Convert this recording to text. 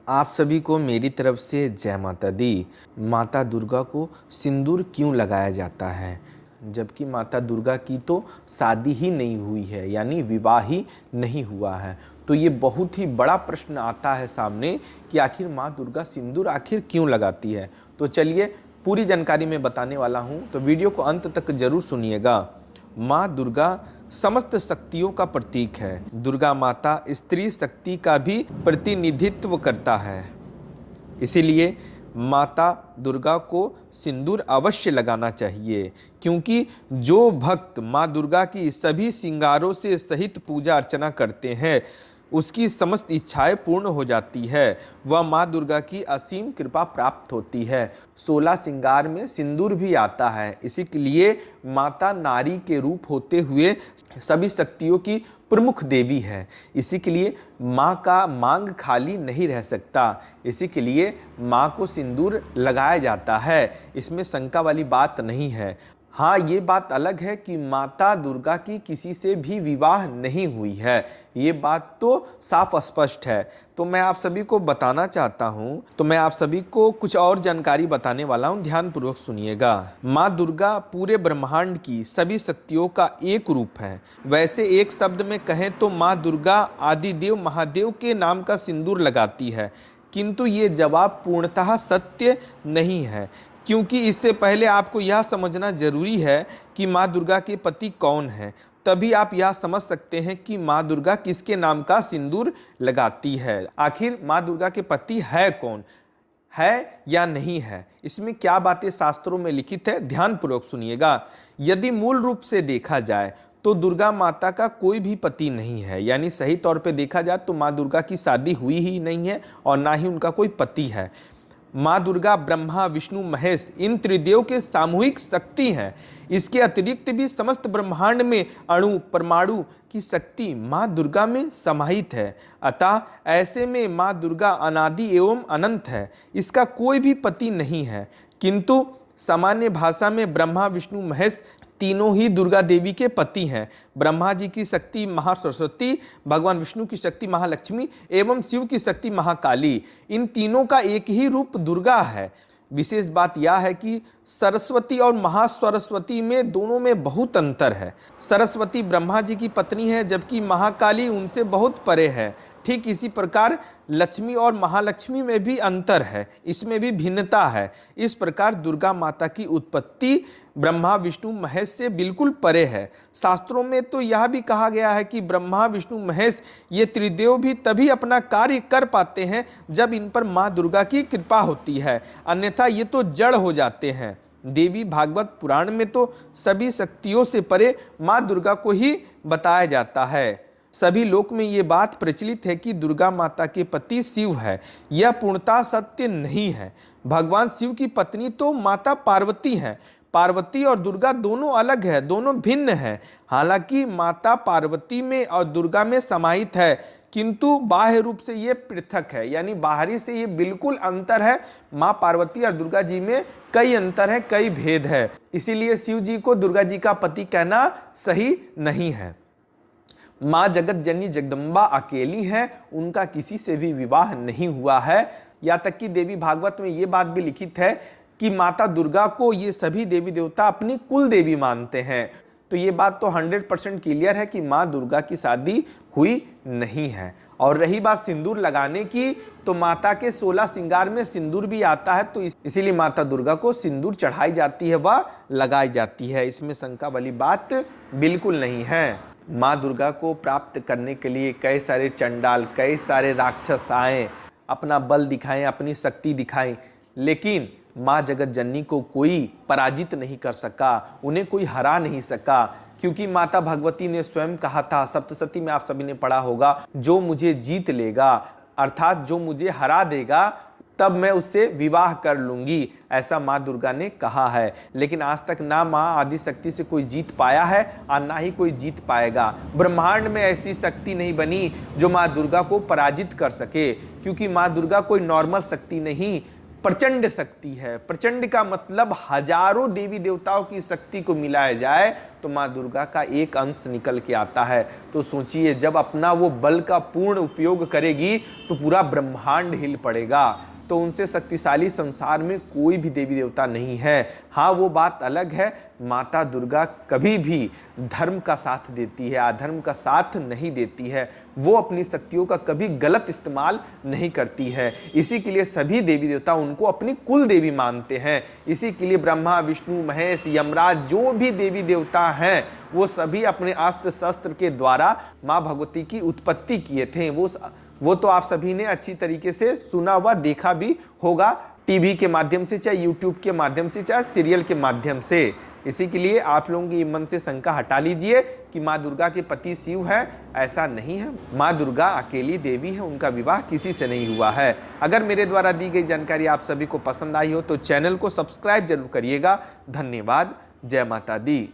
आप सभी को मेरी तरफ से जय माता दी। माता दुर्गा को सिंदूर क्यों लगाया जाता है, जबकि माता दुर्गा की तो शादी ही नहीं हुई है, यानी विवाह ही नहीं हुआ है। तो ये बहुत ही बड़ा प्रश्न आता है सामने कि आखिर माँ दुर्गा सिंदूर आखिर क्यों लगाती है। तो चलिए पूरी जानकारी मैं बताने वाला हूँ, तो वीडियो को अंत तक जरूर सुनिएगा। माँ दुर्गा समस्त शक्तियों का प्रतीक है। दुर्गा माता स्त्री शक्ति का भी प्रतिनिधित्व करता है, इसीलिए माता दुर्गा को सिंदूर अवश्य लगाना चाहिए, क्योंकि जो भक्त माँ दुर्गा की सभी श्रृंगारों से सहित पूजा अर्चना करते हैं उसकी समस्त इच्छाएं पूर्ण हो जाती है। वह माँ दुर्गा की असीम कृपा प्राप्त होती है। 16 श्रृंगार में सिंदूर भी आता है, इसी के लिए माता नारी के रूप होते हुए सभी शक्तियों की प्रमुख देवी है। इसी के लिए माँ का मांग खाली नहीं रह सकता, इसी के लिए माँ को सिंदूर लगाया जाता है। इसमें शंका वाली बात नहीं है। हाँ, ये बात अलग है कि माता दुर्गा की किसी से भी विवाह नहीं हुई है, ये बात तो साफ स्पष्ट है। तो मैं आप सभी को बताना चाहता हूँ, तो मैं आप सभी को कुछ और जानकारी बताने वाला हूँ, ध्यानपूर्वक सुनिएगा। माँ दुर्गा पूरे ब्रह्मांड की सभी शक्तियों का एक रूप है। वैसे एक शब्द में कहें तो माँ दुर्गा आदिदेव महादेव के नाम का सिंदूर लगाती है, किंतु ये जवाब पूर्णतः सत्य नहीं है, क्योंकि इससे पहले आपको यह समझना जरूरी है कि माँ दुर्गा के पति कौन हैं। तभी आप यह समझ सकते हैं कि माँ दुर्गा किसके नाम का सिंदूर लगाती है। आखिर माँ दुर्गा के पति है कौन, है या नहीं है, इसमें क्या बातें शास्त्रों में लिखित है, ध्यानपूर्वक सुनिएगा। यदि मूल रूप से देखा जाए तो दुर्गा माता का कोई भी पति नहीं है, यानी सही तौर पे देखा जाए तो माँ दुर्गा की शादी हुई ही नहीं है और ना ही उनका कोई पति है। माँ दुर्गा ब्रह्मा विष्णु महेश इन त्रिदेव के सामूहिक शक्ति हैं। इसके अतिरिक्त भी समस्त ब्रह्मांड में अणु परमाणु की शक्ति माँ दुर्गा में समाहित है। अतः ऐसे में माँ दुर्गा अनादि एवं अनंत है, इसका कोई भी पति नहीं है। किंतु सामान्य भाषा में ब्रह्मा विष्णु महेश तीनों ही दुर्गा देवी के पति हैं। ब्रह्मा जी की शक्ति महासरस्वती, भगवान विष्णु की शक्ति महालक्ष्मी एवं शिव की शक्ति महाकाली, इन तीनों का एक ही रूप दुर्गा है। विशेष बात यह है कि सरस्वती और महासरस्वती में दोनों में बहुत अंतर है। सरस्वती ब्रह्मा जी की पत्नी है, जबकि महाकाली उनसे बहुत परे है। ठीक इसी प्रकार लक्ष्मी और महालक्ष्मी में भी अंतर है, इसमें भी भिन्नता है। इस प्रकार दुर्गा माता की उत्पत्ति ब्रह्मा विष्णु महेश से बिल्कुल परे है। शास्त्रों में तो यह भी कहा गया है कि ब्रह्मा विष्णु महेश ये त्रिदेव भी तभी अपना कार्य कर पाते हैं जब इन पर माँ दुर्गा की कृपा होती है, अन्यथा ये तो जड़ हो जाते हैं। देवी भागवत पुराण में तो सभी शक्तियों से परे माँ दुर्गा को ही बताया जाता है। सभी लोक में ये बात प्रचलित है कि दुर्गा माता के पति शिव है, यह पूर्णतः सत्य नहीं है। भगवान शिव की पत्नी तो माता पार्वती है। पार्वती और दुर्गा दोनों अलग है, दोनों भिन्न है। हालांकि माता पार्वती में और दुर्गा में समाहित है, किंतु बाह्य रूप से ये पृथक है, यानी बाहरी से ये बिल्कुल अंतर है। माँ पार्वती और दुर्गा जी में कई अंतर है, कई भेद है, इसीलिए शिव जी को दुर्गा जी का पति कहना सही नहीं है। माँ जगत जननी जगदम्बा अकेली हैं, उनका किसी से भी विवाह नहीं हुआ है। या तक कि देवी भागवत में ये बात भी लिखित है कि माता दुर्गा को ये सभी देवी देवता अपनी कुल देवी मानते हैं। तो ये बात तो 100% क्लियर है कि माँ दुर्गा की शादी हुई नहीं है। और रही बात सिंदूर लगाने की, तो माता के 16 श्रृंगार में सिंदूर भी आता है, तो इसीलिए माता दुर्गा को सिंदूर चढ़ाई जाती है, वह लगाई जाती है। इसमें शंका वाली बात बिल्कुल नहीं है। माँ दुर्गा को प्राप्त करने के लिए कई सारे चंडाल, कई सारे राक्षस आए, अपना बल दिखाएं, अपनी शक्ति दिखाएं, लेकिन माँ जगत जननी को कोई पराजित नहीं कर सका, उन्हें कोई हरा नहीं सका, क्योंकि माता भगवती ने स्वयं कहा था, सप्तशती में आप सभी ने पढ़ा होगा, जो मुझे जीत लेगा, अर्थात जो मुझे हरा देगा, तब मैं उससे विवाह कर लूंगी, ऐसा माँ दुर्गा ने कहा है। लेकिन आज तक ना माँ आदि शक्ति से कोई जीत पाया है और ना ही कोई जीत पाएगा। ब्रह्मांड में ऐसी शक्ति नहीं बनी जो माँ दुर्गा को पराजित कर सके, क्योंकि माँ दुर्गा कोई नॉर्मल शक्ति नहीं, प्रचंड शक्ति है। प्रचंड का मतलब हजारों देवी देवताओं की शक्ति को मिलाया जाए तो माँ दुर्गा का एक अंश निकल के आता है। तो सोचिए, जब अपना वो बल का पूर्ण उपयोग करेगी तो पूरा ब्रह्मांड हिल पड़ेगा। तो उनसे शक्तिशाली संसार में कोई भी देवी देवता नहीं है। हाँ, वो बात अलग है, माता दुर्गा कभी भी धर्म का साथ देती है, अधर्म का साथ नहीं देती है। वो अपनी शक्तियों का कभी गलत इस्तेमाल नहीं करती है। इसी के लिए सभी देवी देवता उनको अपनी कुल देवी मानते हैं। इसी के लिए ब्रह्मा, विष्णु, महेश, यमराज, जो भी देवी देवता हैं, वो सभी अपने अस्त्र शस्त्र के द्वारा माँ भगवती की उत्पत्ति किए थे। वो तो आप सभी ने अच्छी तरीके से सुना हुआ, देखा भी होगा, टीवी के माध्यम से, चाहे यूट्यूब के माध्यम से, चाहे सीरियल के माध्यम से। इसी के लिए आप लोगों की मन से शंका हटा लीजिए कि माँ दुर्गा के पति शिव है। ऐसा नहीं है, माँ दुर्गा अकेली देवी है, उनका विवाह किसी से नहीं हुआ है। अगर मेरे द्वारा दी गई जानकारी आप सभी को पसंद आई हो तो चैनल को सब्सक्राइब जरूर करिएगा। धन्यवाद। जय माता दी।